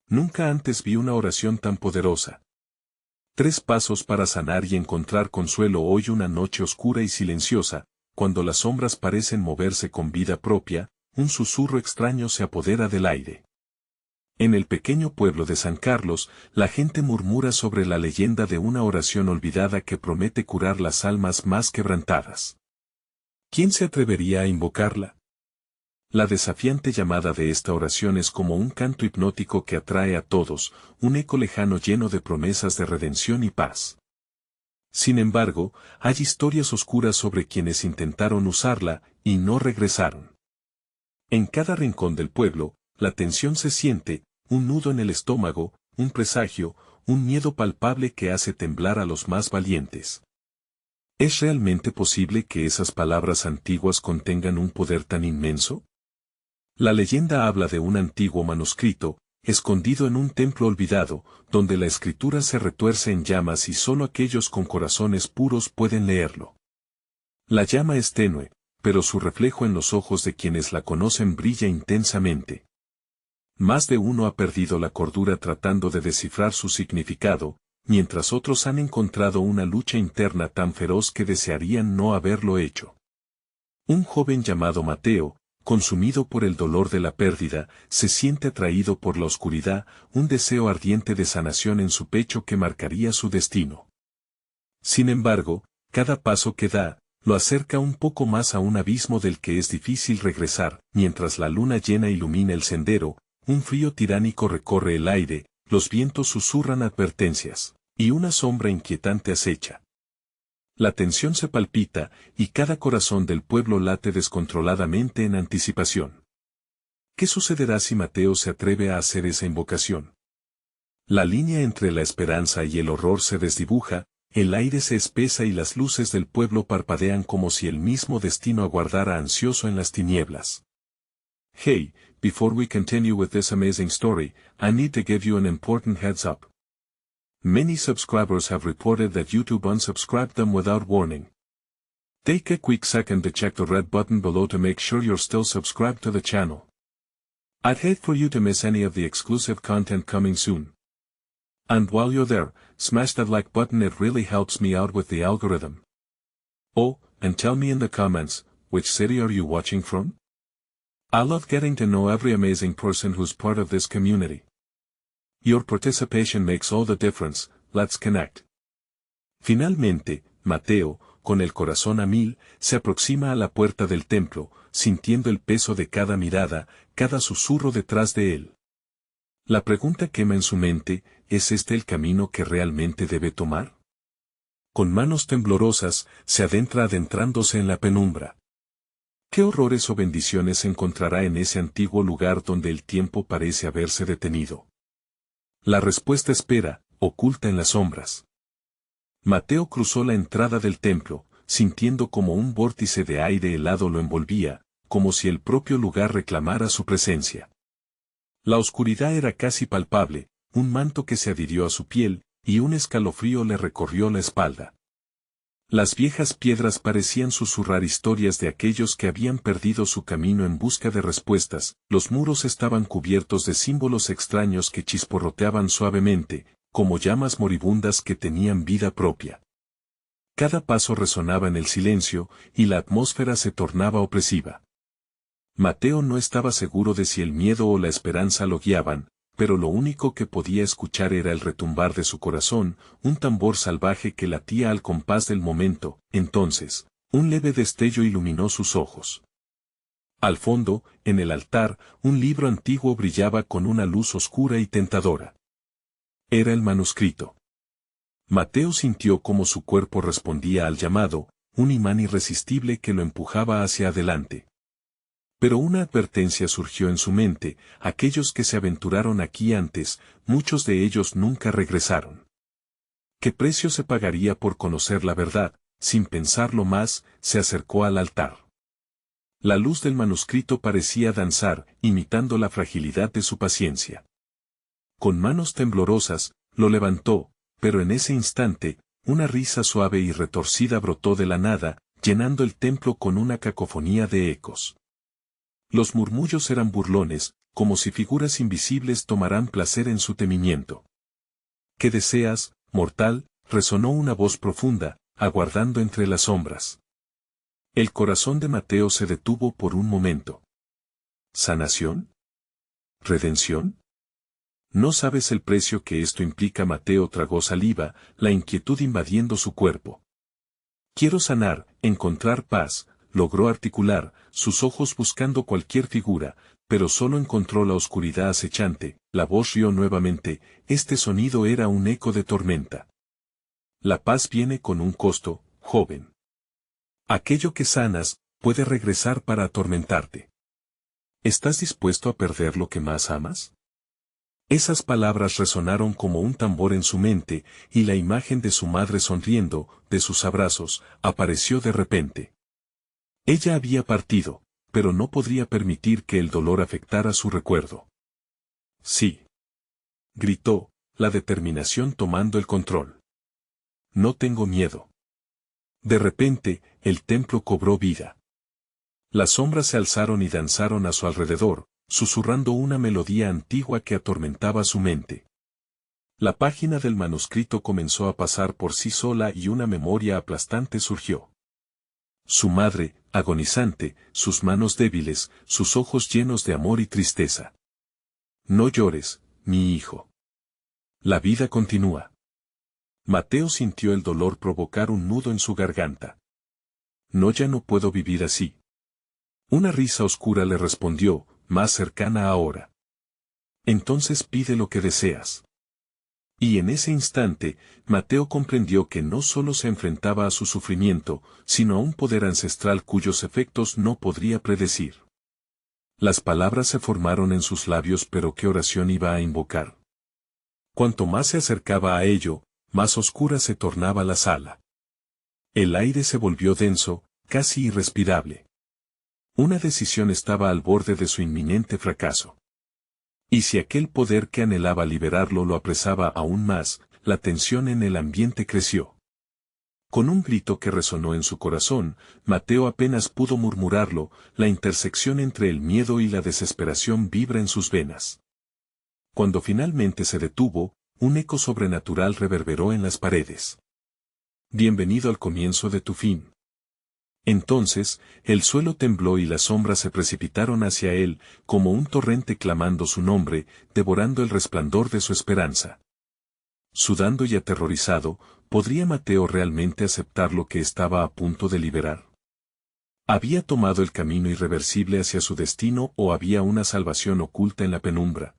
Nunca antes vi una oración tan poderosa. 3 pasos para sanar y encontrar consuelo hoy. Una noche oscura y silenciosa, cuando las sombras parecen moverse con vida propia, un susurro extraño se apodera del aire. En el pequeño pueblo de San Carlos, la gente murmura sobre la leyenda de una oración olvidada que promete curar las almas más quebrantadas. ¿Quién se atrevería a invocarla? La desafiante llamada de esta oración es como un canto hipnótico que atrae a todos, un eco lejano lleno de promesas de redención y paz. Sin embargo, hay historias oscuras sobre quienes intentaron usarla y no regresaron. En cada rincón del pueblo, la tensión se siente, un nudo en el estómago, un presagio, un miedo palpable que hace temblar a los más valientes. ¿Es realmente posible que esas palabras antiguas contengan un poder tan inmenso? La leyenda habla de un antiguo manuscrito, escondido en un templo olvidado, donde la escritura se retuerce en llamas y solo aquellos con corazones puros pueden leerlo. La llama es tenue, pero su reflejo en los ojos de quienes la conocen brilla intensamente. Más de uno ha perdido la cordura tratando de descifrar su significado, mientras otros han encontrado una lucha interna tan feroz que desearían no haberlo hecho. Un joven llamado Mateo, consumido por el dolor de la pérdida, se siente atraído por la oscuridad, un deseo ardiente de sanación en su pecho que marcaría su destino. Sin embargo, cada paso que da, lo acerca un poco más a un abismo del que es difícil regresar. Mientras la luna llena ilumina el sendero, un frío tiránico recorre el aire, los vientos susurran advertencias, y una sombra inquietante acecha. La tensión se palpita, y cada corazón del pueblo late descontroladamente en anticipación. ¿Qué sucederá si Mateo se atreve a hacer esa invocación? La línea entre la esperanza y el horror se desdibuja, el aire se espesa y las luces del pueblo parpadean como si el mismo destino aguardara ansioso en las tinieblas. Hey, before we continue with this amazing story, I need to give you an important heads up. Many subscribers have reported that YouTube unsubscribed them without warning. Take a quick second to check the red button below to make sure you're still subscribed to the channel. I'd hate for you to miss any of the exclusive content coming soon. And while you're there, smash that like button, it really helps me out with the algorithm. Oh, and tell me in the comments, which city are you watching from? I love getting to know every amazing person who's part of this community. Your participation makes all the difference. Let's connect. Finalmente, Mateo, con el corazón a mil, se aproxima a la puerta del templo, sintiendo el peso de cada mirada, cada susurro detrás de él. La pregunta quema en su mente, ¿es este el camino que realmente debe tomar? Con manos temblorosas, se adentra adentrándose en la penumbra. ¿Qué horrores o bendiciones encontrará en ese antiguo lugar donde el tiempo parece haberse detenido? La respuesta espera, oculta en las sombras. Mateo cruzó la entrada del templo, sintiendo como un vórtice de aire helado lo envolvía, como si el propio lugar reclamara su presencia. La oscuridad era casi palpable, un manto que se adhirió a su piel, y un escalofrío le recorrió la espalda. Las viejas piedras parecían susurrar historias de aquellos que habían perdido su camino en busca de respuestas, los muros estaban cubiertos de símbolos extraños que chisporroteaban suavemente, como llamas moribundas que tenían vida propia. Cada paso resonaba en el silencio, y la atmósfera se tornaba opresiva. Mateo no estaba seguro de si el miedo o la esperanza lo guiaban, pero lo único que podía escuchar era el retumbar de su corazón, un tambor salvaje que latía al compás del momento. Entonces, un leve destello iluminó sus ojos. Al fondo, en el altar, un libro antiguo brillaba con una luz oscura y tentadora. Era el manuscrito. Mateo sintió cómo su cuerpo respondía al llamado, un imán irresistible que lo empujaba hacia adelante. Pero una advertencia surgió en su mente: aquellos que se aventuraron aquí antes, muchos de ellos nunca regresaron. ¿Qué precio se pagaría por conocer la verdad? Sin pensarlo más, se acercó al altar. La luz del manuscrito parecía danzar, imitando la fragilidad de su paciencia. Con manos temblorosas, lo levantó, pero en ese instante, una risa suave y retorcida brotó de la nada, llenando el templo con una cacofonía de ecos. Los murmullos eran burlones, como si figuras invisibles tomaran placer en su temimiento. ¿Qué deseas, mortal?, resonó una voz profunda, aguardando entre las sombras. El corazón de Mateo se detuvo por un momento. ¿Sanación? ¿Redención? No sabes el precio que esto implica. Mateo tragó saliva, la inquietud invadiendo su cuerpo. Quiero sanar, encontrar paz, logró articular, sus ojos buscando cualquier figura, pero solo encontró la oscuridad acechante. La voz rió nuevamente, este sonido era un eco de tormenta. La paz viene con un costo, joven. Aquello que sanas, puede regresar para atormentarte. ¿Estás dispuesto a perder lo que más amas? Esas palabras resonaron como un tambor en su mente, y la imagen de su madre sonriendo, de sus abrazos, apareció de repente. Ella había partido, pero no podría permitir que el dolor afectara su recuerdo. Sí. Gritó, la determinación tomando el control. No tengo miedo. De repente, el templo cobró vida. Las sombras se alzaron y danzaron a su alrededor, susurrando una melodía antigua que atormentaba su mente. La página del manuscrito comenzó a pasar por sí sola y una memoria aplastante surgió. Su madre, agonizante, sus manos débiles, sus ojos llenos de amor y tristeza. No llores, mi hijo. La vida continúa. Mateo sintió el dolor provocar un nudo en su garganta. No, ya no puedo vivir así. Una risa oscura le respondió, más cercana ahora. Entonces pide lo que deseas. Y en ese instante, Mateo comprendió que no solo se enfrentaba a su sufrimiento, sino a un poder ancestral cuyos efectos no podría predecir. Las palabras se formaron en sus labios, pero ¿qué oración iba a invocar? Cuanto más se acercaba a ello, más oscura se tornaba la sala. El aire se volvió denso, casi irrespirable. Una decisión estaba al borde de su inminente fracaso. Y si aquel poder que anhelaba liberarlo lo apresaba aún más, la tensión en el ambiente creció. Con un grito que resonó en su corazón, Mateo apenas pudo murmurarlo, la intersección entre el miedo y la desesperación vibra en sus venas. Cuando finalmente se detuvo, un eco sobrenatural reverberó en las paredes. Bienvenido al comienzo de tu fin. Entonces, el suelo tembló y las sombras se precipitaron hacia él, como un torrente clamando su nombre, devorando el resplandor de su esperanza. Sudando y aterrorizado, ¿podría Mateo realmente aceptar lo que estaba a punto de liberar? ¿Había tomado el camino irreversible hacia su destino o había una salvación oculta en la penumbra?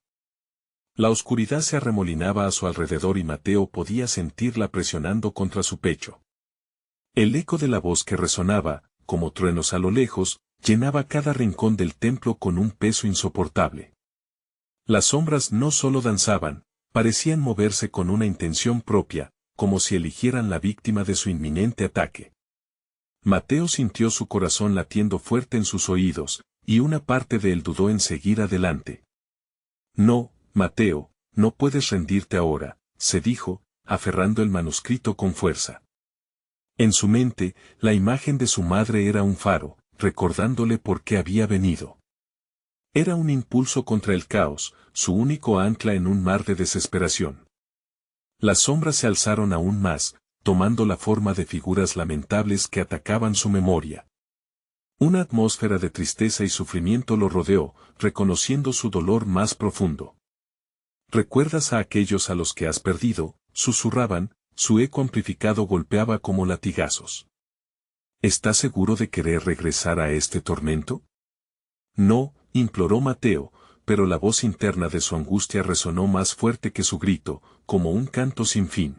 La oscuridad se arremolinaba a su alrededor y Mateo podía sentirla presionando contra su pecho. El eco de la voz que resonaba, como truenos a lo lejos, llenaba cada rincón del templo con un peso insoportable. Las sombras no solo danzaban, parecían moverse con una intención propia, como si eligieran la víctima de su inminente ataque. Mateo sintió su corazón latiendo fuerte en sus oídos, y una parte de él dudó en seguir adelante. No, Mateo, no puedes rendirte ahora, se dijo, aferrando el manuscrito con fuerza. En su mente, la imagen de su madre era un faro, recordándole por qué había venido. Era un impulso contra el caos, su único ancla en un mar de desesperación. Las sombras se alzaron aún más, tomando la forma de figuras lamentables que atacaban su memoria. Una atmósfera de tristeza y sufrimiento lo rodeó, reconociendo su dolor más profundo. ¿Recuerdas a aquellos a los que has perdido?, susurraban. Su eco amplificado golpeaba como latigazos. ¿Estás seguro de querer regresar a este tormento? No, imploró Mateo, pero la voz interna de su angustia resonó más fuerte que su grito, como un canto sin fin.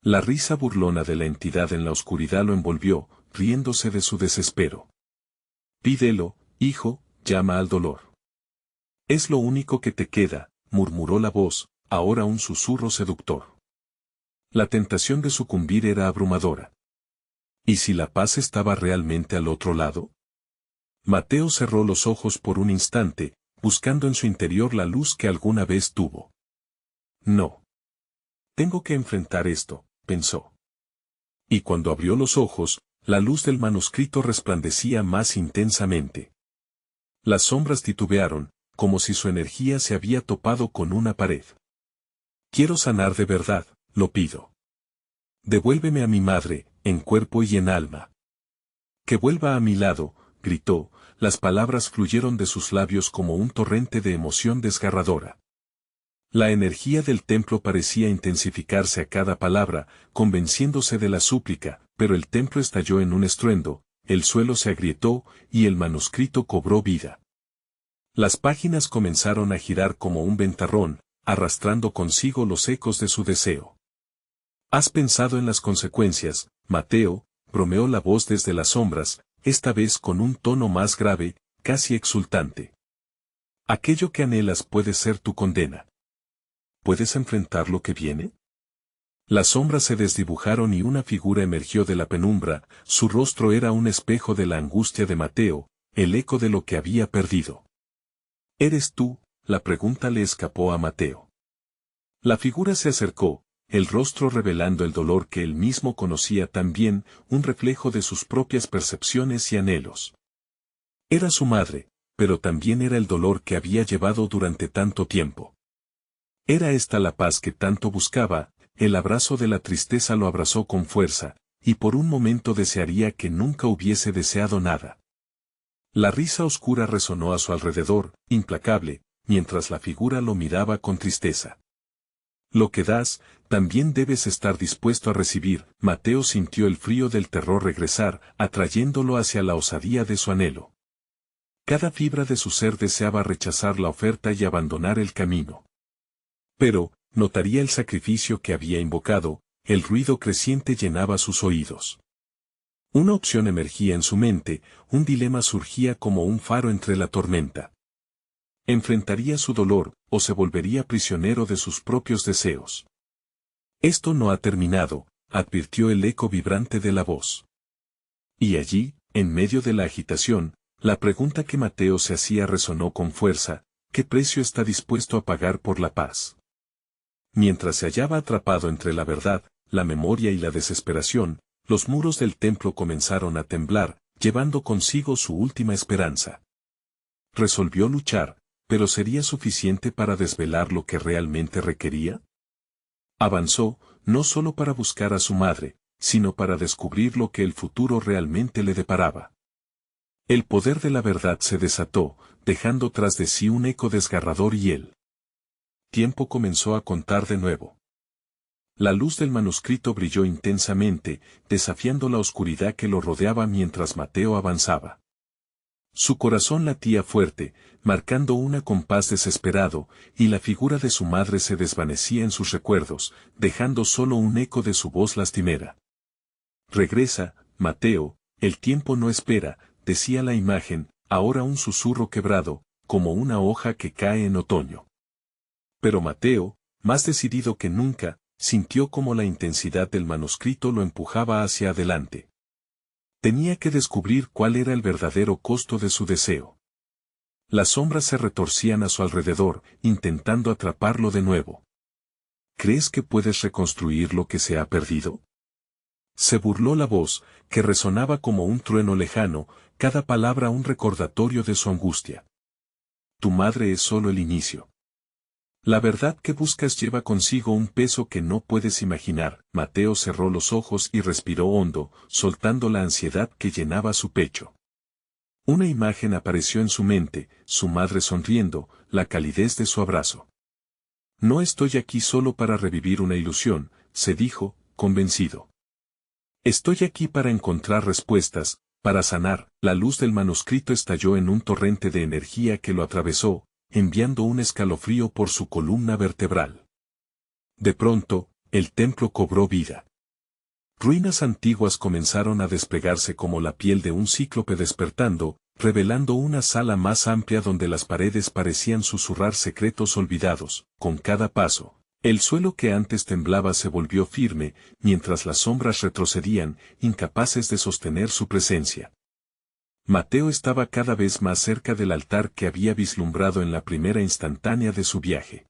La risa burlona de la entidad en la oscuridad lo envolvió, riéndose de su desespero. Pídelo, hijo, llama al dolor. Es lo único que te queda, murmuró la voz, ahora un susurro seductor. La tentación de sucumbir era abrumadora. ¿Y si la paz estaba realmente al otro lado? Mateo cerró los ojos por un instante, buscando en su interior la luz que alguna vez tuvo. No. Tengo que enfrentar esto, pensó. Y cuando abrió los ojos, la luz del manuscrito resplandecía más intensamente. Las sombras titubearon, como si su energía se había topado con una pared. Quiero sanar de verdad, lo pido. Devuélveme a mi madre, en cuerpo y en alma. Que vuelva a mi lado, gritó, las palabras fluyeron de sus labios como un torrente de emoción desgarradora. La energía del templo parecía intensificarse a cada palabra, convenciéndose de la súplica, pero el templo estalló en un estruendo, el suelo se agrietó y el manuscrito cobró vida. Las páginas comenzaron a girar como un ventarrón, arrastrando consigo los ecos de su deseo. ¿Has pensado en las consecuencias, Mateo?, bromeó la voz desde las sombras, esta vez con un tono más grave, casi exultante. Aquello que anhelas puede ser tu condena. ¿Puedes enfrentar lo que viene? Las sombras se desdibujaron y una figura emergió de la penumbra, su rostro era un espejo de la angustia de Mateo, el eco de lo que había perdido. ¿Eres tú?, la pregunta le escapó a Mateo. La figura se acercó, el rostro revelando el dolor que él mismo conocía tan bien, un reflejo de sus propias percepciones y anhelos. Era su madre, pero también era el dolor que había llevado durante tanto tiempo. Era esta la paz que tanto buscaba, el abrazo de la tristeza lo abrazó con fuerza, y por un momento desearía que nunca hubiese deseado nada. La risa oscura resonó a su alrededor, implacable, mientras la figura lo miraba con tristeza. Lo que das, también debes estar dispuesto a recibir. Mateo sintió el frío del terror regresar, atrayéndolo hacia la osadía de su anhelo. Cada fibra de su ser deseaba rechazar la oferta y abandonar el camino. Pero, notaría el sacrificio que había invocado, el ruido creciente llenaba sus oídos. Una opción emergía en su mente, un dilema surgía como un faro entre la tormenta. Enfrentaría su dolor, o se volvería prisionero de sus propios deseos. Esto no ha terminado, advirtió el eco vibrante de la voz. Y allí, en medio de la agitación, la pregunta que Mateo se hacía resonó con fuerza: ¿qué precio está dispuesto a pagar por la paz? Mientras se hallaba atrapado entre la verdad, la memoria y la desesperación, los muros del templo comenzaron a temblar, llevando consigo su última esperanza. Resolvió luchar, pero ¿sería suficiente para desvelar lo que realmente requería? Avanzó, no solo para buscar a su madre, sino para descubrir lo que el futuro realmente le deparaba. El poder de la verdad se desató, dejando tras de sí un eco desgarrador y el tiempo comenzó a contar de nuevo. La luz del manuscrito brilló intensamente, desafiando la oscuridad que lo rodeaba mientras Mateo avanzaba. Su corazón latía fuerte, marcando un compás desesperado, y la figura de su madre se desvanecía en sus recuerdos, dejando solo un eco de su voz lastimera. Regresa, Mateo, el tiempo no espera, decía la imagen, ahora un susurro quebrado, como una hoja que cae en otoño. Pero Mateo, más decidido que nunca, sintió como la intensidad del manuscrito lo empujaba hacia adelante. Tenía que descubrir cuál era el verdadero costo de su deseo. Las sombras se retorcían a su alrededor, intentando atraparlo de nuevo. ¿Crees que puedes reconstruir lo que se ha perdido? Se burló la voz, que resonaba como un trueno lejano, cada palabra un recordatorio de su angustia. Tu madre es solo el inicio. La verdad que buscas lleva consigo un peso que no puedes imaginar. Mateo cerró los ojos y respiró hondo, soltando la ansiedad que llenaba su pecho. Una imagen apareció en su mente, su madre sonriendo, la calidez de su abrazo. No estoy aquí solo para revivir una ilusión, se dijo, convencido. Estoy aquí para encontrar respuestas, para sanar. La luz del manuscrito estalló en un torrente de energía que lo atravesó, enviando un escalofrío por su columna vertebral. De pronto, el templo cobró vida. Ruinas antiguas comenzaron a desplegarse como la piel de un cíclope despertando, revelando una sala más amplia donde las paredes parecían susurrar secretos olvidados. Con cada paso, el suelo que antes temblaba se volvió firme, mientras las sombras retrocedían, incapaces de sostener su presencia. Mateo estaba cada vez más cerca del altar que había vislumbrado en la primera instantánea de su viaje.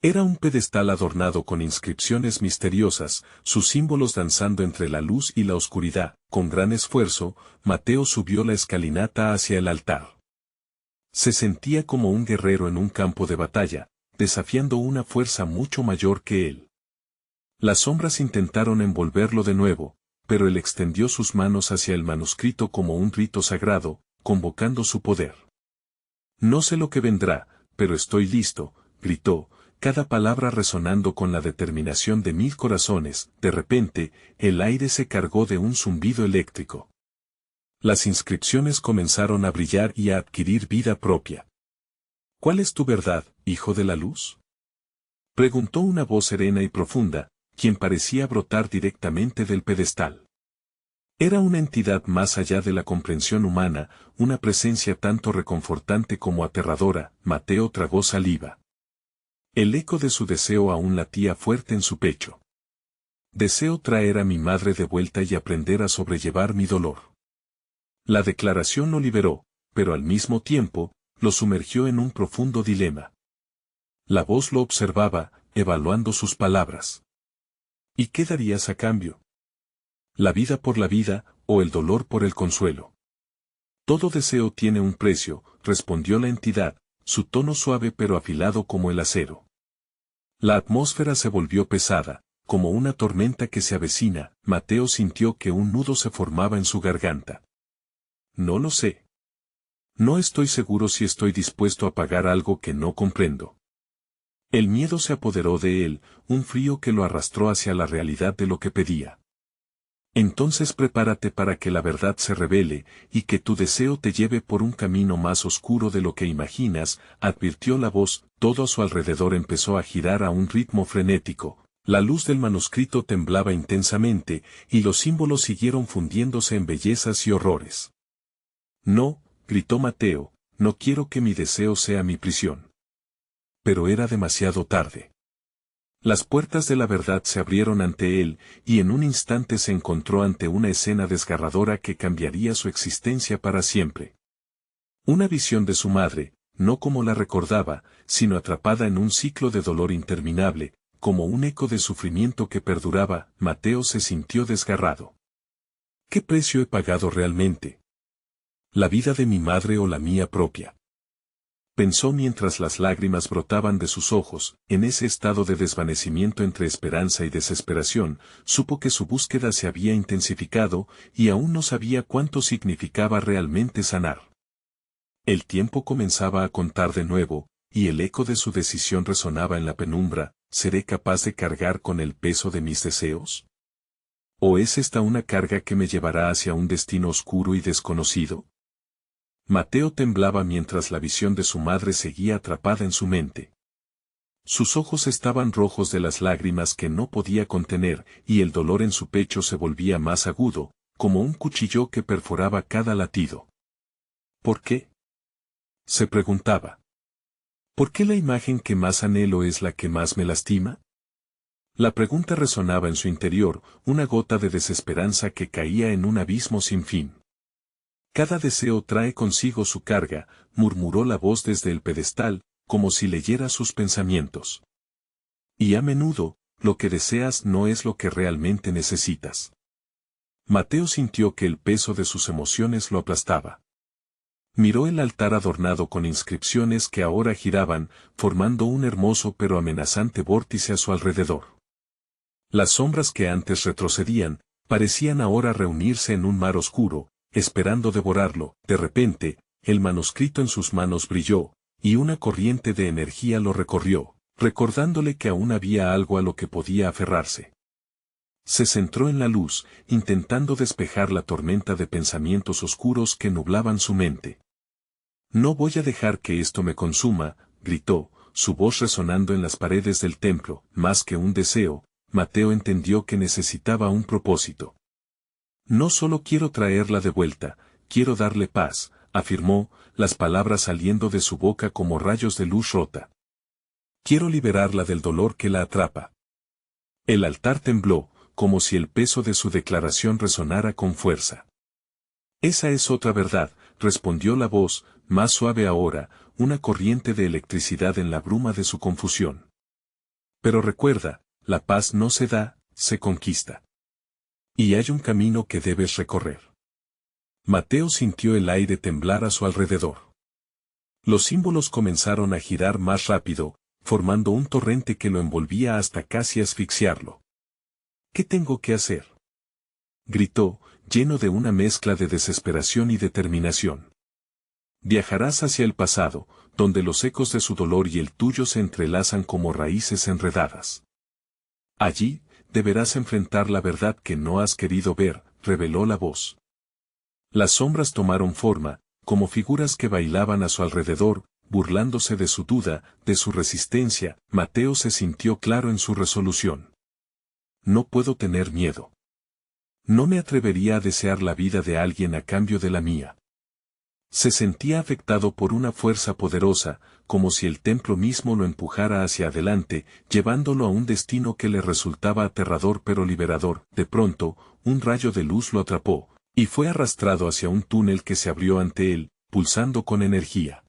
Era un pedestal adornado con inscripciones misteriosas, sus símbolos danzando entre la luz y la oscuridad. Con gran esfuerzo, Mateo subió la escalinata hacia el altar. Se sentía como un guerrero en un campo de batalla, desafiando una fuerza mucho mayor que él. Las sombras intentaron envolverlo de nuevo, pero él extendió sus manos hacia el manuscrito como un rito sagrado, convocando su poder. No sé lo que vendrá, pero estoy listo, gritó, cada palabra resonando con la determinación de 1000 corazones. De repente, el aire se cargó de un zumbido eléctrico. Las inscripciones comenzaron a brillar y a adquirir vida propia. ¿Cuál es tu verdad, hijo de la luz? Preguntó una voz serena y profunda, quien parecía brotar directamente del pedestal. Era una entidad más allá de la comprensión humana, una presencia tanto reconfortante como aterradora. Mateo tragó saliva. El eco de su deseo aún latía fuerte en su pecho. Deseo traer a mi madre de vuelta y aprender a sobrellevar mi dolor. La declaración lo liberó, pero al mismo tiempo, lo sumergió en un profundo dilema. La voz lo observaba, evaluando sus palabras. ¿Y qué darías a cambio? ¿La vida por la vida, o el dolor por el consuelo? Todo deseo tiene un precio, respondió la entidad, su tono suave pero afilado como el acero. La atmósfera se volvió pesada, como una tormenta que se avecina. Mateo sintió que un nudo se formaba en su garganta. No lo sé. No estoy seguro si estoy dispuesto a pagar algo que no comprendo. El miedo se apoderó de él, un frío que lo arrastró hacia la realidad de lo que pedía. Entonces prepárate para que la verdad se revele, y que tu deseo te lleve por un camino más oscuro de lo que imaginas, advirtió la voz. Todo a su alrededor empezó a girar a un ritmo frenético, la luz del manuscrito temblaba intensamente, y los símbolos siguieron fundiéndose en bellezas y horrores. No, gritó Mateo, no quiero que mi deseo sea mi prisión. Pero era demasiado tarde. Las puertas de la verdad se abrieron ante él, y en un instante se encontró ante una escena desgarradora que cambiaría su existencia para siempre. Una visión de su madre, no como la recordaba, sino atrapada en un ciclo de dolor interminable, como un eco de sufrimiento que perduraba. Mateo se sintió desgarrado. ¿Qué precio he pagado realmente? ¿La vida de mi madre o la mía propia? Pensó mientras las lágrimas brotaban de sus ojos. En ese estado de desvanecimiento entre esperanza y desesperación, supo que su búsqueda se había intensificado, y aún no sabía cuánto significaba realmente sanar. El tiempo comenzaba a contar de nuevo, y el eco de su decisión resonaba en la penumbra. ¿Seré capaz de cargar con el peso de mis deseos? ¿O es esta una carga que me llevará hacia un destino oscuro y desconocido? Mateo temblaba mientras la visión de su madre seguía atrapada en su mente. Sus ojos estaban rojos de las lágrimas que no podía contener, y el dolor en su pecho se volvía más agudo, como un cuchillo que perforaba cada latido. ¿Por qué? Se preguntaba. ¿Por qué la imagen que más anhelo es la que más me lastima? La pregunta resonaba en su interior, una gota de desesperanza que caía en un abismo sin fin. Cada deseo trae consigo su carga, murmuró la voz desde el pedestal, como si leyera sus pensamientos. Y a menudo, lo que deseas no es lo que realmente necesitas. Mateo sintió que el peso de sus emociones lo aplastaba. Miró el altar adornado con inscripciones que ahora giraban, formando un hermoso pero amenazante vórtice a su alrededor. Las sombras que antes retrocedían, parecían ahora reunirse en un mar oscuro, esperando devorarlo. De repente, el manuscrito en sus manos brilló, y una corriente de energía lo recorrió, recordándole que aún había algo a lo que podía aferrarse. Se centró en la luz, intentando despejar la tormenta de pensamientos oscuros que nublaban su mente. No voy a dejar que esto me consuma, gritó, su voz resonando en las paredes del templo. Más que un deseo, Mateo entendió que necesitaba un propósito. No solo quiero traerla de vuelta, quiero darle paz, afirmó, las palabras saliendo de su boca como rayos de luz rota. Quiero liberarla del dolor que la atrapa. El altar tembló, como si el peso de su declaración resonara con fuerza. Esa es otra verdad, respondió la voz, más suave ahora, una corriente de electricidad en la bruma de su confusión. Pero recuerda, la paz no se da, se conquista. Y hay un camino que debes recorrer. Mateo sintió el aire temblar a su alrededor. Los símbolos comenzaron a girar más rápido, formando un torrente que lo envolvía hasta casi asfixiarlo. ¿Qué tengo que hacer?, gritó, lleno de una mezcla de desesperación y determinación. Viajarás hacia el pasado, donde los ecos de su dolor y el tuyo se entrelazan como raíces enredadas. Allí, deberás enfrentar la verdad que no has querido ver, reveló la voz. Las sombras tomaron forma, como figuras que bailaban a su alrededor, burlándose de su duda, de su resistencia. Mateo se sintió claro en su resolución. No puedo tener miedo. No me atrevería a desear la vida de alguien a cambio de la mía. Se sentía afectado por una fuerza poderosa, como si el templo mismo lo empujara hacia adelante, llevándolo a un destino que le resultaba aterrador pero liberador. De pronto, un rayo de luz lo atrapó, y fue arrastrado hacia un túnel que se abrió ante él, pulsando con energía.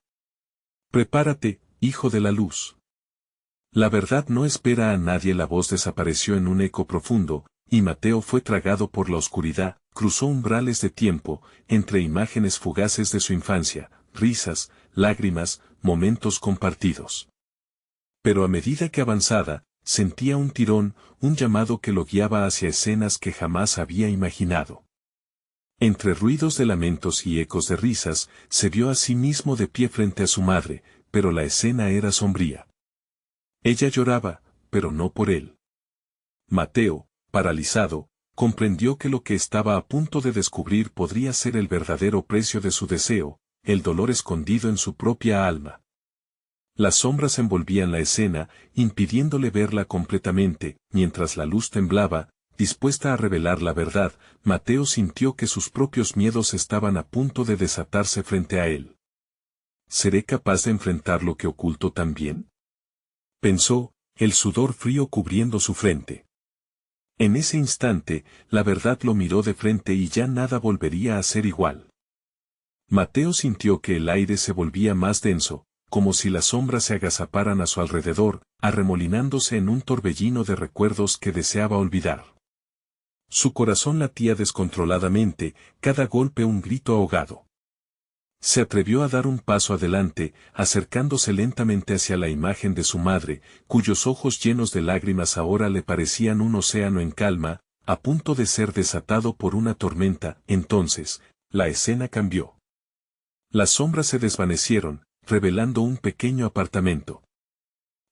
Prepárate, hijo de la luz. La verdad no espera a nadie. La voz desapareció en un eco profundo, y Mateo fue tragado por la oscuridad. Cruzó umbrales de tiempo, entre imágenes fugaces de su infancia, risas, lágrimas, momentos compartidos. Pero a medida que avanzaba, sentía un tirón, un llamado que lo guiaba hacia escenas que jamás había imaginado. Entre ruidos de lamentos y ecos de risas, se vio a sí mismo de pie frente a su madre, pero la escena era sombría. Ella lloraba, pero no por él. Mateo, paralizado, comprendió que lo que estaba a punto de descubrir podría ser el verdadero precio de su deseo, el dolor escondido en su propia alma. Las sombras envolvían la escena, impidiéndole verla completamente. Mientras la luz temblaba, dispuesta a revelar la verdad, Mateo sintió que sus propios miedos estaban a punto de desatarse frente a él. ¿Seré capaz de enfrentar lo que oculto también?, pensó, el sudor frío cubriendo su frente. En ese instante, la verdad lo miró de frente y ya nada volvería a ser igual. Mateo sintió que el aire se volvía más denso, como si las sombras se agazaparan a su alrededor, arremolinándose en un torbellino de recuerdos que deseaba olvidar. Su corazón latía descontroladamente, cada golpe un grito ahogado. Se atrevió a dar un paso adelante, acercándose lentamente hacia la imagen de su madre, cuyos ojos llenos de lágrimas ahora le parecían un océano en calma, a punto de ser desatado por una tormenta. Entonces, la escena cambió. Las sombras se desvanecieron, revelando un pequeño apartamento.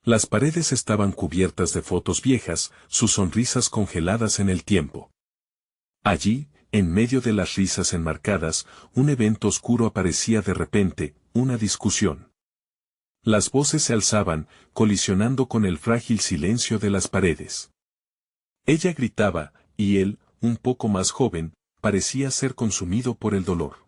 Las paredes estaban cubiertas de fotos viejas, sus sonrisas congeladas en el tiempo. Allí, en medio de las risas enmarcadas, un evento oscuro aparecía de repente, una discusión. Las voces se alzaban, colisionando con el frágil silencio de las paredes. Ella gritaba, y él, un poco más joven, parecía ser consumido por el dolor.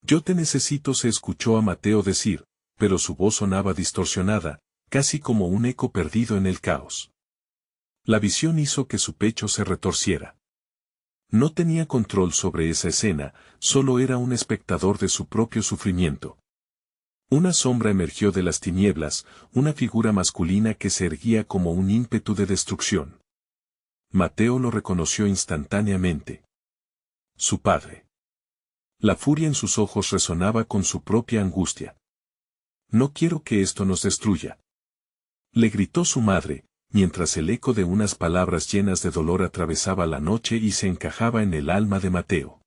«Yo te necesito», se escuchó a Mateo decir, pero su voz sonaba distorsionada, casi como un eco perdido en el caos. La visión hizo que su pecho se retorciera. No tenía control sobre esa escena, solo era un espectador de su propio sufrimiento. Una sombra emergió de las tinieblas, una figura masculina que se erguía como un ímpetu de destrucción. Mateo lo reconoció instantáneamente. Su padre. La furia en sus ojos resonaba con su propia angustia. «No quiero que esto nos destruya», le gritó su madre, mientras el eco de unas palabras llenas de dolor atravesaba la noche y se encajaba en el alma de Mateo.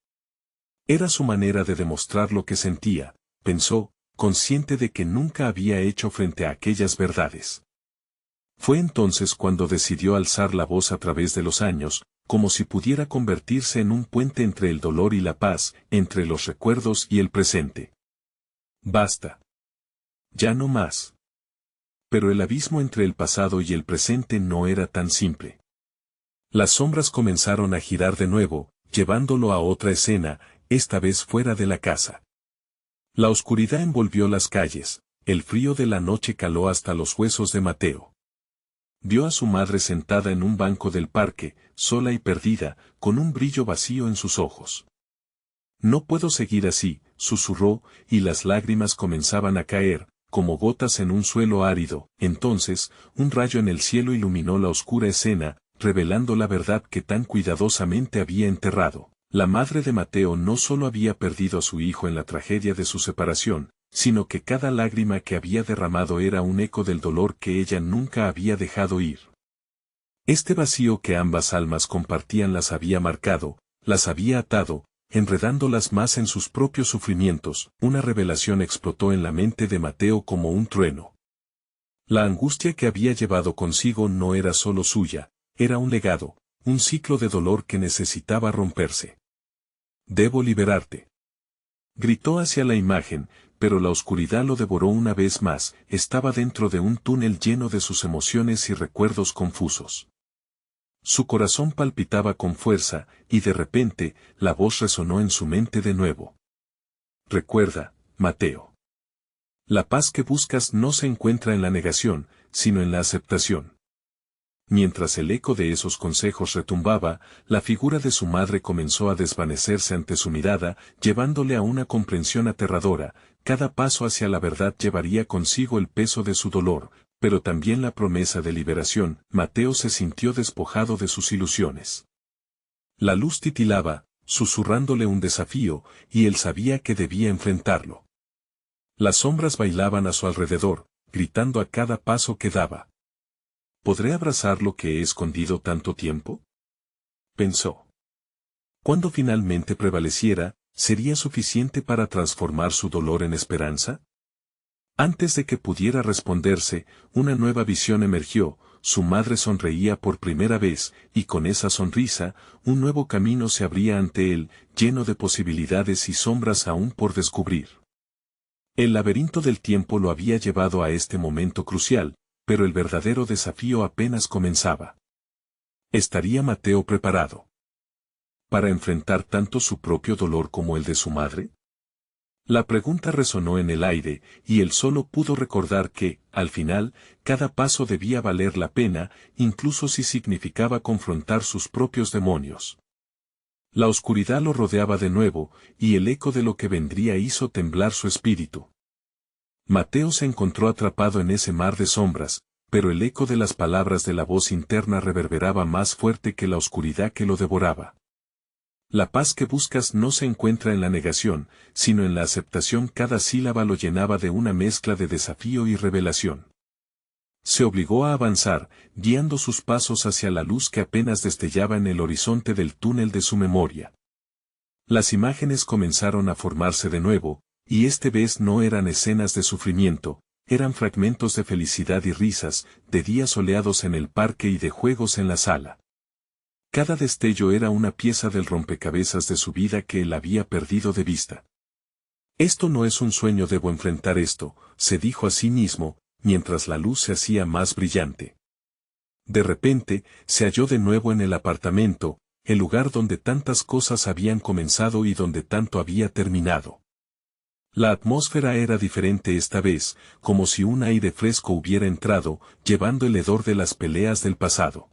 Era su manera de demostrar lo que sentía, pensó, consciente de que nunca había hecho frente a aquellas verdades. Fue entonces cuando decidió alzar la voz a través de los años, como si pudiera convertirse en un puente entre el dolor y la paz, entre los recuerdos y el presente. «Basta. Ya no más». Pero el abismo entre el pasado y el presente no era tan simple. Las sombras comenzaron a girar de nuevo, llevándolo a otra escena, esta vez fuera de la casa. La oscuridad envolvió las calles, el frío de la noche caló hasta los huesos de Mateo. Vio a su madre sentada en un banco del parque, sola y perdida, con un brillo vacío en sus ojos. «No puedo seguir así», susurró, y las lágrimas comenzaban a caer, como gotas en un suelo árido. Entonces, un rayo en el cielo iluminó la oscura escena, revelando la verdad que tan cuidadosamente había enterrado. La madre de Mateo no solo había perdido a su hijo en la tragedia de su separación, sino que cada lágrima que había derramado era un eco del dolor que ella nunca había dejado ir. Este vacío que ambas almas compartían las había marcado, las había atado, enredándolas más en sus propios sufrimientos. Una revelación explotó en la mente de Mateo como un trueno. La angustia que había llevado consigo no era solo suya, era un legado, un ciclo de dolor que necesitaba romperse. «Debo liberarte», gritó hacia la imagen, pero la oscuridad lo devoró una vez más. Estaba dentro de un túnel lleno de sus emociones y recuerdos confusos. Su corazón palpitaba con fuerza, y de repente, la voz resonó en su mente de nuevo. «Recuerda, Mateo. La paz que buscas no se encuentra en la negación, sino en la aceptación». Mientras el eco de esos consejos retumbaba, la figura de su madre comenzó a desvanecerse ante su mirada, llevándole a una comprensión aterradora. Cada paso hacia la verdad llevaría consigo el peso de su dolor, pero también la promesa de liberación. Mateo se sintió despojado de sus ilusiones. La luz titilaba, susurrándole un desafío, y él sabía que debía enfrentarlo. Las sombras bailaban a su alrededor, gritando a cada paso que daba. ¿Podré abrazar lo que he escondido tanto tiempo?, pensó. Cuando finalmente prevaleciera, ¿sería suficiente para transformar su dolor en esperanza? Antes de que pudiera responderse, una nueva visión emergió. Su madre sonreía por primera vez, y con esa sonrisa, un nuevo camino se abría ante él, lleno de posibilidades y sombras aún por descubrir. El laberinto del tiempo lo había llevado a este momento crucial, pero el verdadero desafío apenas comenzaba. ¿Estaría Mateo preparado para enfrentar tanto su propio dolor como el de su madre? La pregunta resonó en el aire, y él solo pudo recordar que, al final, cada paso debía valer la pena, incluso si significaba confrontar sus propios demonios. La oscuridad lo rodeaba de nuevo, y el eco de lo que vendría hizo temblar su espíritu. Mateo se encontró atrapado en ese mar de sombras, pero el eco de las palabras de la voz interna reverberaba más fuerte que la oscuridad que lo devoraba. La paz que buscas no se encuentra en la negación, sino en la aceptación. Cada sílaba lo llenaba de una mezcla de desafío y revelación. Se obligó a avanzar, guiando sus pasos hacia la luz que apenas destellaba en el horizonte del túnel de su memoria. Las imágenes comenzaron a formarse de nuevo, y esta vez no eran escenas de sufrimiento, eran fragmentos de felicidad y risas, de días soleados en el parque y de juegos en la sala. Cada destello era una pieza del rompecabezas de su vida que él había perdido de vista. «Esto no es un sueño, debo enfrentar esto», se dijo a sí mismo, mientras la luz se hacía más brillante. De repente, se halló de nuevo en el apartamento, el lugar donde tantas cosas habían comenzado y donde tanto había terminado. La atmósfera era diferente esta vez, como si un aire fresco hubiera entrado, llevando el hedor de las peleas del pasado.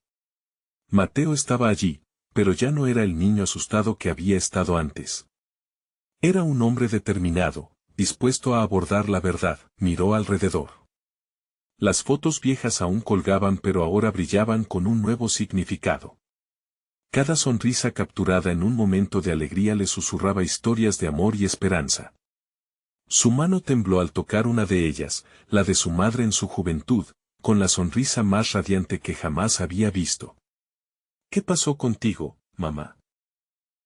Mateo estaba allí, pero ya no era el niño asustado que había estado antes. Era un hombre determinado, dispuesto a abordar la verdad. Miró alrededor. Las fotos viejas aún colgaban, pero ahora brillaban con un nuevo significado. Cada sonrisa capturada en un momento de alegría le susurraba historias de amor y esperanza. Su mano tembló al tocar una de ellas, la de su madre en su juventud, con la sonrisa más radiante que jamás había visto. «¿Qué pasó contigo, mamá?»,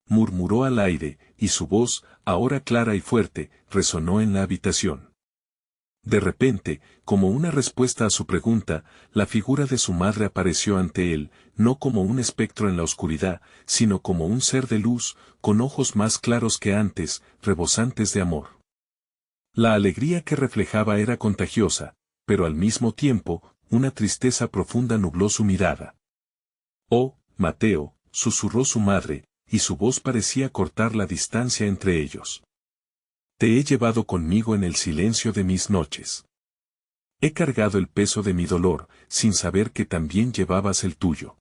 murmuró al aire, y su voz, ahora clara y fuerte, resonó en la habitación. De repente, como una respuesta a su pregunta, la figura de su madre apareció ante él, no como un espectro en la oscuridad, sino como un ser de luz, con ojos más claros que antes, rebosantes de amor. La alegría que reflejaba era contagiosa, pero al mismo tiempo, una tristeza profunda nubló su mirada. «Oh, Mateo», susurró su madre, y su voz parecía cortar la distancia entre ellos. «Te he llevado conmigo en el silencio de mis noches. He cargado el peso de mi dolor, sin saber que también llevabas el tuyo.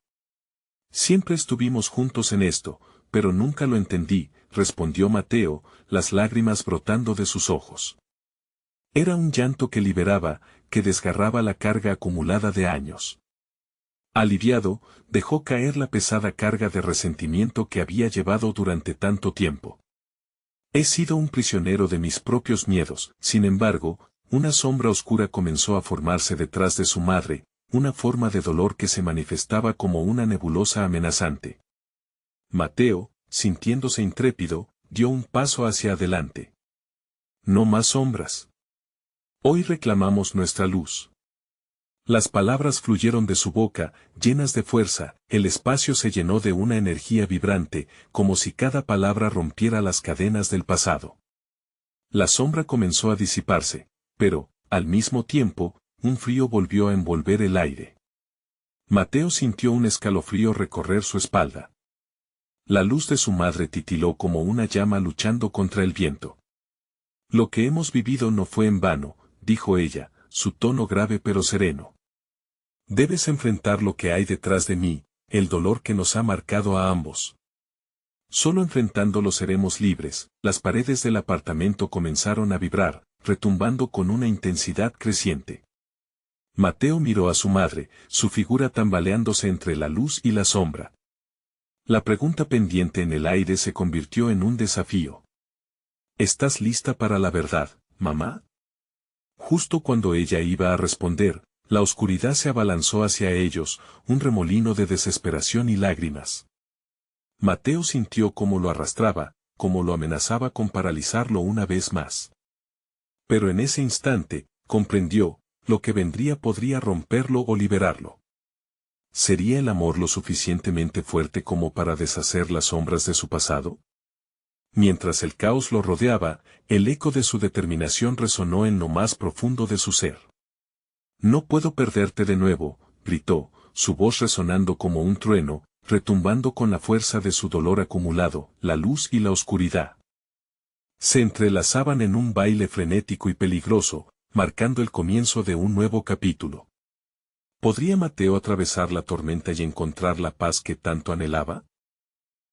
Siempre estuvimos juntos en esto, pero nunca lo entendí», respondió Mateo, las lágrimas brotando de sus ojos. Era un llanto que liberaba, que desgarraba la carga acumulada de años. Aliviado, dejó caer la pesada carga de resentimiento que había llevado durante tanto tiempo. He sido un prisionero de mis propios miedos. Sin embargo, una sombra oscura comenzó a formarse detrás de su madre, una forma de dolor que se manifestaba como una nebulosa amenazante. Mateo, sintiéndose intrépido, dio un paso hacia adelante. No más sombras. Hoy reclamamos nuestra luz. Las palabras fluyeron de su boca, llenas de fuerza, el espacio se llenó de una energía vibrante, como si cada palabra rompiera las cadenas del pasado. La sombra comenzó a disiparse, pero, al mismo tiempo, un frío volvió a envolver el aire. Mateo sintió un escalofrío recorrer su espalda. La luz de su madre titiló como una llama luchando contra el viento. Lo que hemos vivido no fue en vano, dijo ella, su tono grave pero sereno. Debes enfrentar lo que hay detrás de mí, el dolor que nos ha marcado a ambos. Solo enfrentándolo seremos libres. Las paredes del apartamento comenzaron a vibrar, retumbando con una intensidad creciente. Mateo miró a su madre, su figura tambaleándose entre la luz y la sombra. La pregunta pendiente en el aire se convirtió en un desafío. ¿Estás lista para la verdad, mamá? Justo cuando ella iba a responder, la oscuridad se abalanzó hacia ellos, un remolino de desesperación y lágrimas. Mateo sintió cómo lo arrastraba, cómo lo amenazaba con paralizarlo una vez más. Pero en ese instante, comprendió, lo que vendría podría romperlo o liberarlo. ¿Sería el amor lo suficientemente fuerte como para deshacer las sombras de su pasado? Mientras el caos lo rodeaba, el eco de su determinación resonó en lo más profundo de su ser. No puedo perderte de nuevo, gritó, su voz resonando como un trueno, retumbando con la fuerza de su dolor acumulado, la luz y la oscuridad. Se entrelazaban en un baile frenético y peligroso, marcando el comienzo de un nuevo capítulo. ¿Podría Mateo atravesar la tormenta y encontrar la paz que tanto anhelaba?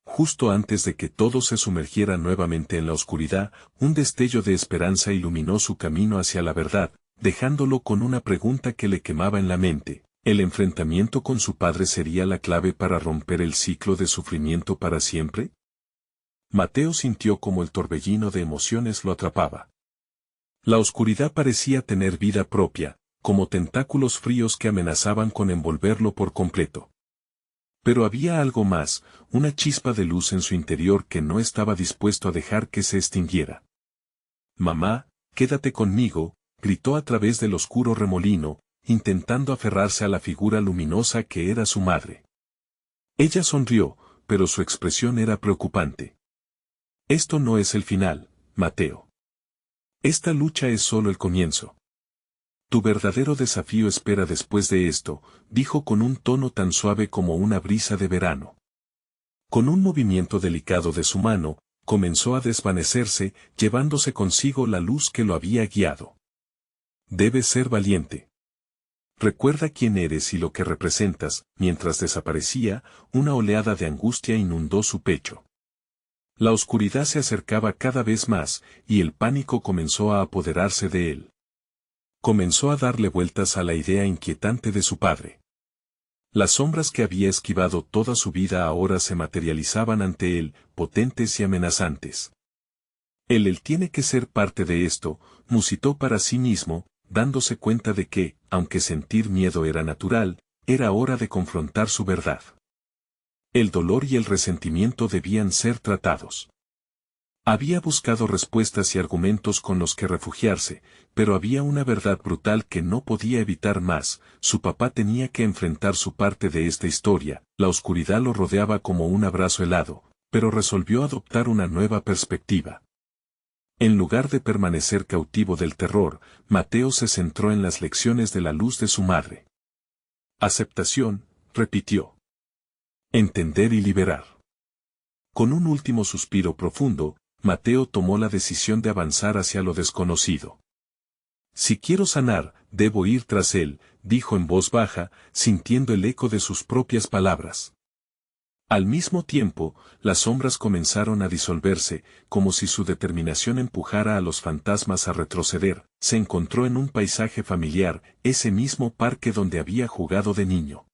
Justo antes de que todo se sumergiera nuevamente en la oscuridad, un destello de esperanza iluminó su camino hacia la verdad, dejándolo con una pregunta que le quemaba en la mente. ¿El enfrentamiento con su padre sería la clave para romper el ciclo de sufrimiento para siempre? Mateo sintió como el torbellino de emociones lo atrapaba. La oscuridad parecía tener vida propia, como tentáculos fríos que amenazaban con envolverlo por completo. Pero había algo más, una chispa de luz en su interior que no estaba dispuesto a dejar que se extinguiera. «Mamá, quédate conmigo», gritó a través del oscuro remolino, intentando aferrarse a la figura luminosa que era su madre. Ella sonrió, pero su expresión era preocupante. «Esto no es el final, Mateo. Esta lucha es solo el comienzo. Tu verdadero desafío espera después de esto», dijo con un tono tan suave como una brisa de verano. Con un movimiento delicado de su mano, comenzó a desvanecerse, llevándose consigo la luz que lo había guiado. «Debes ser valiente. Recuerda quién eres y lo que representas». Mientras desaparecía, una oleada de angustia inundó su pecho. La oscuridad se acercaba cada vez más, y el pánico comenzó a apoderarse de él. Comenzó a darle vueltas a la idea inquietante de su padre. Las sombras que había esquivado toda su vida ahora se materializaban ante él, potentes y amenazantes. Él tiene que ser parte de esto, musitó para sí mismo, dándose cuenta de que, aunque sentir miedo era natural, era hora de confrontar su verdad. El dolor y el resentimiento debían ser tratados. Había buscado respuestas y argumentos con los que refugiarse, pero había una verdad brutal que no podía evitar más: su papá tenía que enfrentar su parte de esta historia. La oscuridad lo rodeaba como un abrazo helado, pero resolvió adoptar una nueva perspectiva. En lugar de permanecer cautivo del terror, Mateo se centró en las lecciones de la luz de su madre. Aceptación, repitió. Entender y liberar. Con un último suspiro profundo, Mateo tomó la decisión de avanzar hacia lo desconocido. Si quiero sanar, debo ir tras él, dijo en voz baja, sintiendo el eco de sus propias palabras. Al mismo tiempo, las sombras comenzaron a disolverse, como si su determinación empujara a los fantasmas a retroceder. Se encontró en un paisaje familiar, ese mismo parque donde había jugado de niño.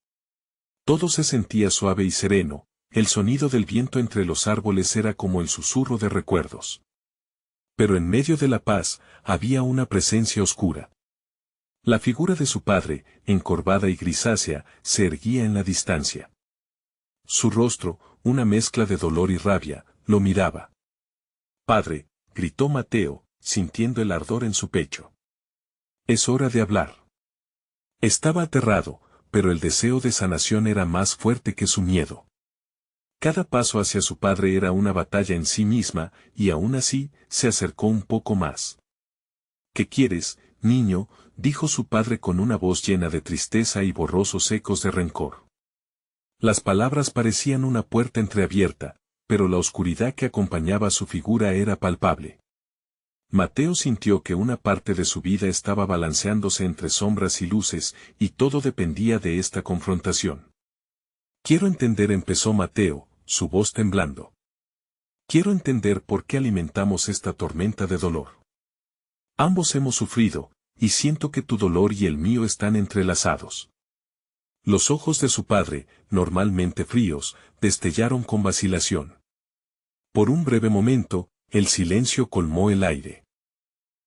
Todo se sentía suave y sereno, el sonido del viento entre los árboles era como el susurro de recuerdos. Pero en medio de la paz, había una presencia oscura. La figura de su padre, encorvada y grisácea, se erguía en la distancia. Su rostro, una mezcla de dolor y rabia, lo miraba. «Padre», gritó Mateo, sintiendo el ardor en su pecho. «Es hora de hablar». Estaba aterrado, pero el deseo de sanación era más fuerte que su miedo. Cada paso hacia su padre era una batalla en sí misma, y aún así, se acercó un poco más. «¿Qué quieres, niño?», dijo su padre con una voz llena de tristeza y borrosos ecos de rencor. Las palabras parecían una puerta entreabierta, pero la oscuridad que acompañaba su figura era palpable. Mateo sintió que una parte de su vida estaba balanceándose entre sombras y luces, y todo dependía de esta confrontación. «Quiero entender», empezó Mateo, su voz temblando. «Quiero entender por qué alimentamos esta tormenta de dolor. Ambos hemos sufrido, y siento que tu dolor y el mío están entrelazados». Los ojos de su padre, normalmente fríos, destellaron con vacilación. Por un breve momento, el silencio colmó el aire.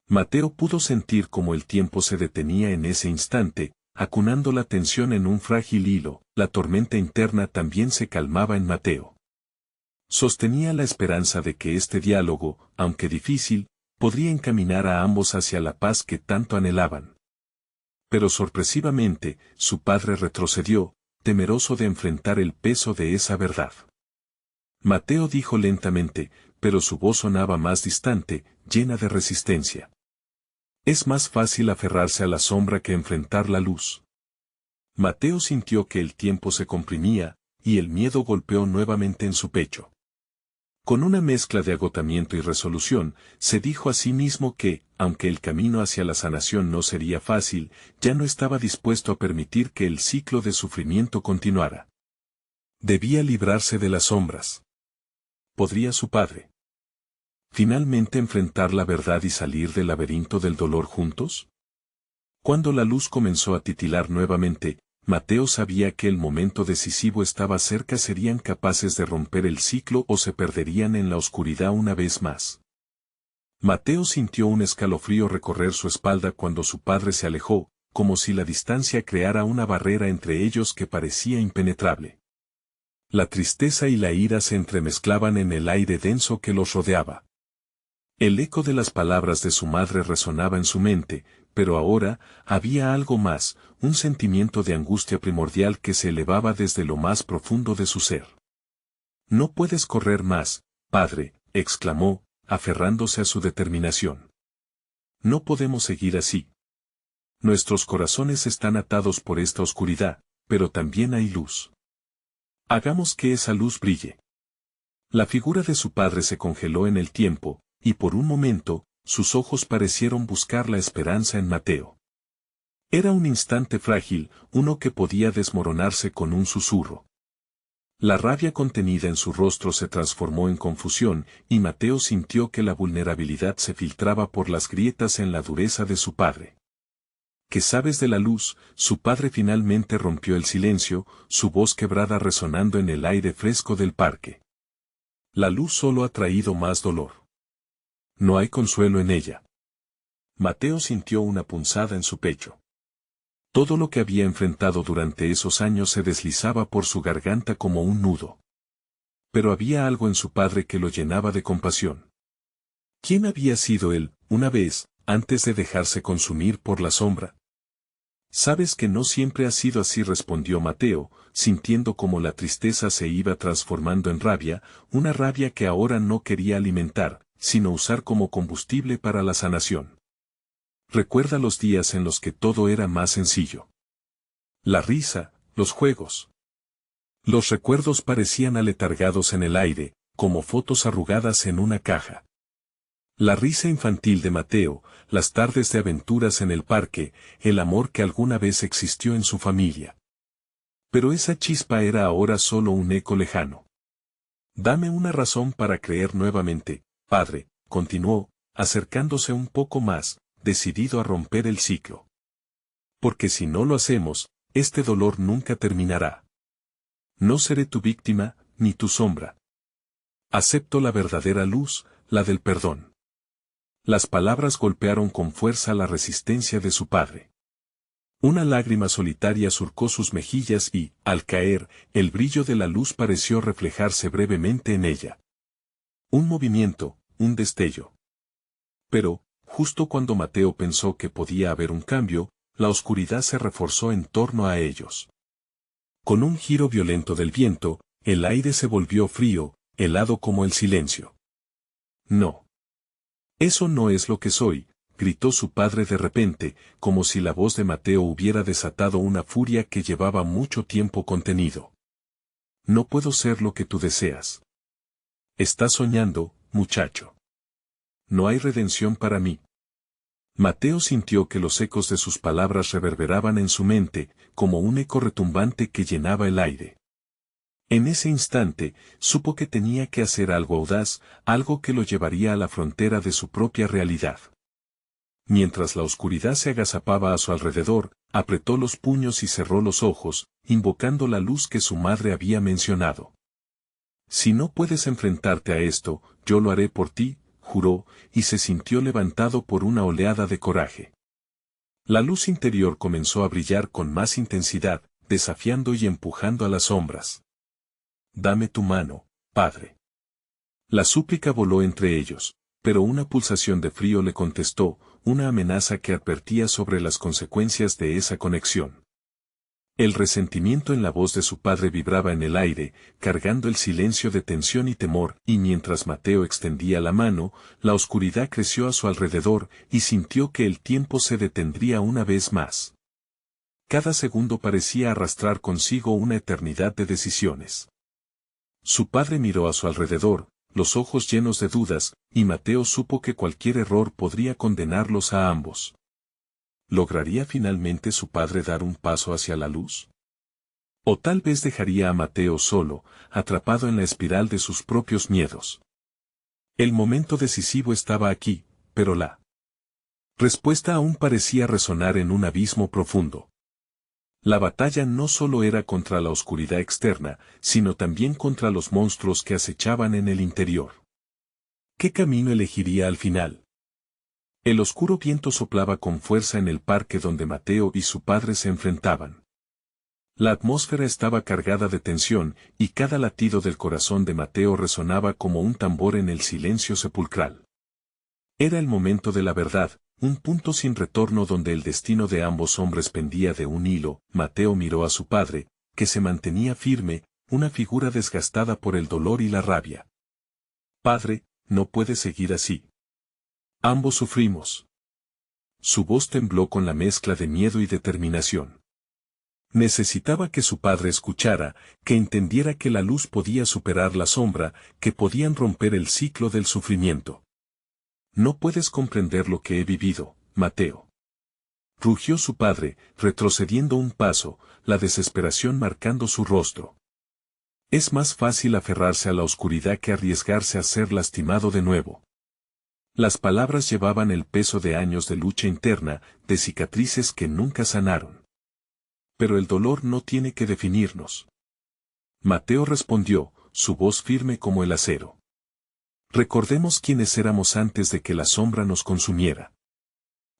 Mateo pudo sentir cómo el tiempo se detenía en ese instante, acunando la tensión en un frágil hilo. La tormenta interna también se calmaba en Mateo. Sostenía la esperanza de que este diálogo, aunque difícil, podría encaminar a ambos hacia la paz que tanto anhelaban. Pero sorpresivamente, su padre retrocedió, temeroso de enfrentar el peso de esa verdad. Mateo dijo lentamente, pero su voz sonaba más distante, llena de resistencia. «Es más fácil aferrarse a la sombra que enfrentar la luz». Mateo sintió que el tiempo se comprimía, y el miedo golpeó nuevamente en su pecho. Con una mezcla de agotamiento y resolución, se dijo a sí mismo que, aunque el camino hacia la sanación no sería fácil, ya no estaba dispuesto a permitir que el ciclo de sufrimiento continuara. Debía librarse de las sombras. ¿Podría su padre finalmente enfrentar la verdad y salir del laberinto del dolor juntos? Cuando la luz comenzó a titilar nuevamente, Mateo sabía que el momento decisivo estaba cerca. Serían capaces de romper el ciclo o se perderían en la oscuridad una vez más. Mateo sintió un escalofrío recorrer su espalda cuando su padre se alejó, como si la distancia creara una barrera entre ellos que parecía impenetrable. La tristeza y la ira se entremezclaban en el aire denso que los rodeaba. El eco de las palabras de su madre resonaba en su mente, pero ahora, había algo más, un sentimiento de angustia primordial que se elevaba desde lo más profundo de su ser. «No puedes correr más, padre», exclamó, aferrándose a su determinación. «No podemos seguir así. Nuestros corazones están atados por esta oscuridad, pero también hay luz. Hagamos que esa luz brille». La figura de su padre se congeló en el tiempo, y por un momento, sus ojos parecieron buscar la esperanza en Mateo. Era un instante frágil, uno que podía desmoronarse con un susurro. La rabia contenida en su rostro se transformó en confusión, y Mateo sintió que la vulnerabilidad se filtraba por las grietas en la dureza de su padre. «¿Qué sabes de la luz?», su padre finalmente rompió el silencio, su voz quebrada resonando en el aire fresco del parque. «La luz solo ha traído más dolor. No hay consuelo en ella». Mateo sintió una punzada en su pecho. Todo lo que había enfrentado durante esos años se deslizaba por su garganta como un nudo. Pero había algo en su padre que lo llenaba de compasión. ¿Quién había sido él, una vez, antes de dejarse consumir por la sombra? «Sabes que no siempre ha sido así», respondió Mateo, sintiendo como la tristeza se iba transformando en rabia, una rabia que ahora no quería alimentar, sino usar como combustible para la sanación. Recuerda los días en los que todo era más sencillo. La risa, los juegos. Los recuerdos parecían aletargados en el aire, como fotos arrugadas en una caja. La risa infantil de Mateo, las tardes de aventuras en el parque, el amor que alguna vez existió en su familia. Pero esa chispa era ahora solo un eco lejano. «Dame una razón para creer nuevamente, padre», continuó, acercándose un poco más, decidido a romper el ciclo. «Porque si no lo hacemos, este dolor nunca terminará. No seré tu víctima, ni tu sombra. Acepto la verdadera luz, la del perdón». Las palabras golpearon con fuerza la resistencia de su padre. Una lágrima solitaria surcó sus mejillas y, al caer, el brillo de la luz pareció reflejarse brevemente en ella. Un movimiento, un destello. Pero, justo cuando Mateo pensó que podía haber un cambio, la oscuridad se reforzó en torno a ellos. Con un giro violento del viento, el aire se volvió frío, helado como el silencio. No. Eso no es lo que soy, gritó su padre de repente, como si la voz de Mateo hubiera desatado una furia que llevaba mucho tiempo contenido. No puedo ser lo que tú deseas. Estás soñando, muchacho. No hay redención para mí. Mateo sintió que los ecos de sus palabras reverberaban en su mente, como un eco retumbante que llenaba el aire. En ese instante, supo que tenía que hacer algo audaz, algo que lo llevaría a la frontera de su propia realidad. Mientras la oscuridad se agazapaba a su alrededor, apretó los puños y cerró los ojos, invocando la luz que su madre había mencionado. Si no puedes enfrentarte a esto, yo lo haré por ti, juró, y se sintió levantado por una oleada de coraje. La luz interior comenzó a brillar con más intensidad, desafiando y empujando a las sombras. Dame tu mano, padre. La súplica voló entre ellos, pero una pulsación de frío le contestó, una amenaza que advertía sobre las consecuencias de esa conexión. El resentimiento en la voz de su padre vibraba en el aire, cargando el silencio de tensión y temor, y mientras Mateo extendía la mano, la oscuridad creció a su alrededor, y sintió que el tiempo se detendría una vez más. Cada segundo parecía arrastrar consigo una eternidad de decisiones. Su padre miró a su alrededor, los ojos llenos de dudas, y Mateo supo que cualquier error podría condenarlos a ambos. ¿Lograría finalmente su padre dar un paso hacia la luz? O tal vez dejaría a Mateo solo, atrapado en la espiral de sus propios miedos. El momento decisivo estaba aquí, pero la respuesta aún parecía resonar en un abismo profundo. La batalla no solo era contra la oscuridad externa, sino también contra los monstruos que acechaban en el interior. ¿Qué camino elegiría al final? El oscuro viento soplaba con fuerza en el parque donde Mateo y su padre se enfrentaban. La atmósfera estaba cargada de tensión, y cada latido del corazón de Mateo resonaba como un tambor en el silencio sepulcral. Era el momento de la verdad, un punto sin retorno donde el destino de ambos hombres pendía de un hilo. Mateo miró a su padre, que se mantenía firme, una figura desgastada por el dolor y la rabia. Padre, no puede seguir así. Ambos sufrimos. Su voz tembló con la mezcla de miedo y determinación. Necesitaba que su padre escuchara, que entendiera que la luz podía superar la sombra, que podían romper el ciclo del sufrimiento. No puedes comprender lo que he vivido, Mateo. Rugió su padre, retrocediendo un paso, la desesperación marcando su rostro. Es más fácil aferrarse a la oscuridad que arriesgarse a ser lastimado de nuevo. Las palabras llevaban el peso de años de lucha interna, de cicatrices que nunca sanaron. Pero el dolor no tiene que definirnos. Mateo respondió, su voz firme como el acero. Recordemos quiénes éramos antes de que la sombra nos consumiera.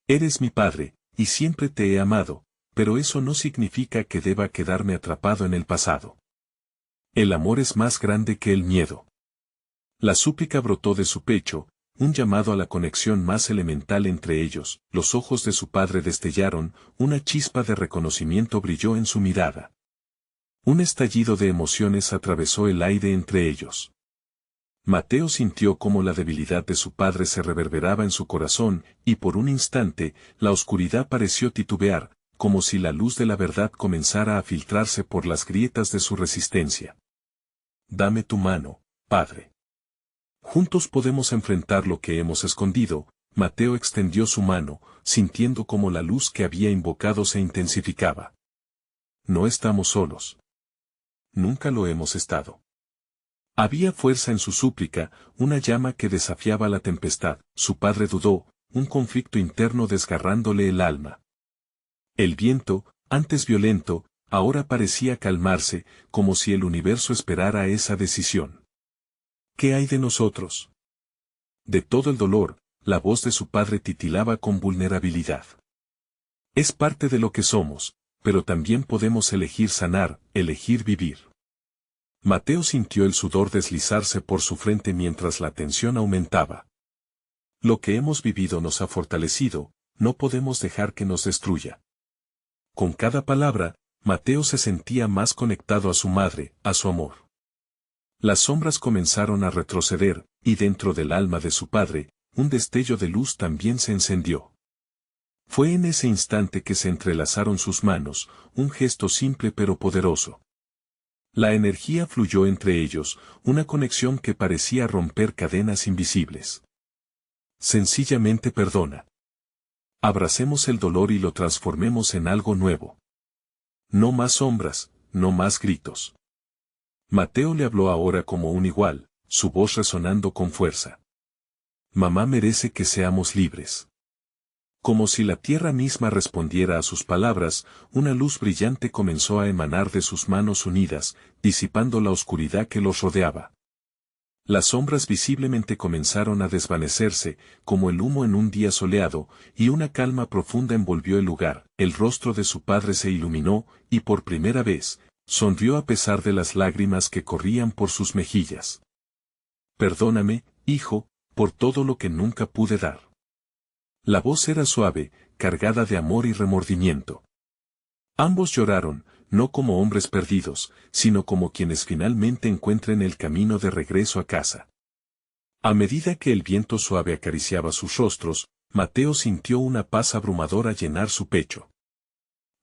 Eres mi padre, y siempre te he amado, pero eso no significa que deba quedarme atrapado en el pasado. El amor es más grande que el miedo. La súplica brotó de su pecho, un llamado a la conexión más elemental entre ellos. Los ojos de su padre destellaron, una chispa de reconocimiento brilló en su mirada. Un estallido de emociones atravesó el aire entre ellos. Mateo sintió cómo la debilidad de su padre se reverberaba en su corazón, y por un instante, la oscuridad pareció titubear, como si la luz de la verdad comenzara a filtrarse por las grietas de su resistencia. Dame tu mano, padre. Juntos podemos enfrentar lo que hemos escondido. Mateo extendió su mano, sintiendo cómo la luz que había invocado se intensificaba. No estamos solos. Nunca lo hemos estado. Había fuerza en su súplica, una llama que desafiaba la tempestad. Su padre dudó, un conflicto interno desgarrándole el alma. El viento, antes violento, ahora parecía calmarse, como si el universo esperara esa decisión. ¿Qué hay de nosotros? De todo el dolor, la voz de su padre titilaba con vulnerabilidad. Es parte de lo que somos, pero también podemos elegir sanar, elegir vivir. Mateo sintió el sudor deslizarse por su frente mientras la tensión aumentaba. Lo que hemos vivido nos ha fortalecido, no podemos dejar que nos destruya. Con cada palabra, Mateo se sentía más conectado a su madre, a su amor. Las sombras comenzaron a retroceder, y dentro del alma de su padre, un destello de luz también se encendió. Fue en ese instante que se entrelazaron sus manos, un gesto simple pero poderoso. La energía fluyó entre ellos, una conexión que parecía romper cadenas invisibles. Sencillamente perdona. Abracemos el dolor y lo transformemos en algo nuevo. No más sombras, no más gritos. Mateo le habló ahora como un igual, su voz resonando con fuerza. Mamá merece que seamos libres. Como si la tierra misma respondiera a sus palabras, una luz brillante comenzó a emanar de sus manos unidas, disipando la oscuridad que los rodeaba. Las sombras visiblemente comenzaron a desvanecerse, como el humo en un día soleado, y una calma profunda envolvió el lugar. El rostro de su padre se iluminó, y por primera vez, sonrió a pesar de las lágrimas que corrían por sus mejillas. Perdóname, hijo, por todo lo que nunca pude dar. La voz era suave, cargada de amor y remordimiento. Ambos lloraron, no como hombres perdidos, sino como quienes finalmente encuentren el camino de regreso a casa. A medida que el viento suave acariciaba sus rostros, Mateo sintió una paz abrumadora llenar su pecho.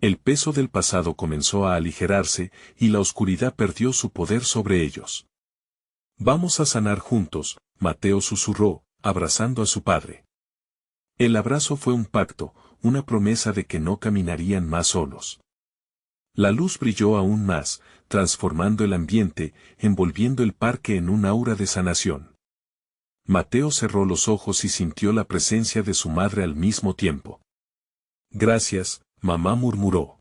El peso del pasado comenzó a aligerarse, y la oscuridad perdió su poder sobre ellos. Vamos a sanar juntos, Mateo susurró, abrazando a su padre. El abrazo fue un pacto, una promesa de que no caminarían más solos. La luz brilló aún más, transformando el ambiente, envolviendo el parque en un aura de sanación. Mateo cerró los ojos y sintió la presencia de su madre al mismo tiempo. Gracias, mamá, murmuró.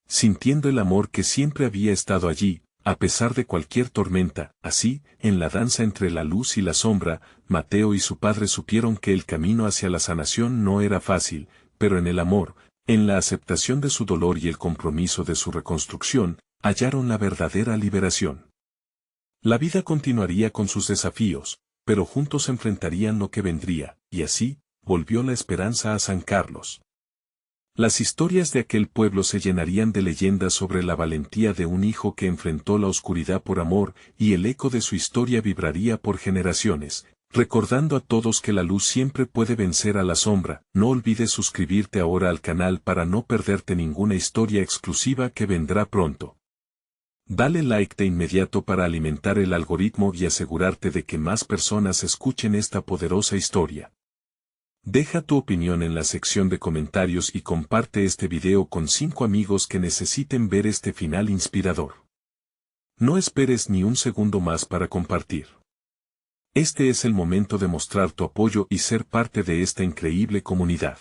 Sintiendo el amor que siempre había estado allí, a pesar de cualquier tormenta. Así, en la danza entre la luz y la sombra, Mateo y su padre supieron que el camino hacia la sanación no era fácil, pero en el amor, en la aceptación de su dolor y el compromiso de su reconstrucción, hallaron la verdadera liberación. La vida continuaría con sus desafíos, pero juntos enfrentarían lo que vendría, y así, volvió la esperanza a San Carlos. Las historias de aquel pueblo se llenarían de leyendas sobre la valentía de un hijo que enfrentó la oscuridad por amor, y el eco de su historia vibraría por generaciones, recordando a todos que la luz siempre puede vencer a la sombra. No olvides suscribirte ahora al canal para no perderte ninguna historia exclusiva que vendrá pronto. Dale like de inmediato para alimentar el algoritmo y asegurarte de que más personas escuchen esta poderosa historia. Deja tu opinión en la sección de comentarios y comparte este video con 5 amigos que necesiten ver este final inspirador. No esperes ni un segundo más para compartir. Este es el momento de mostrar tu apoyo y ser parte de esta increíble comunidad.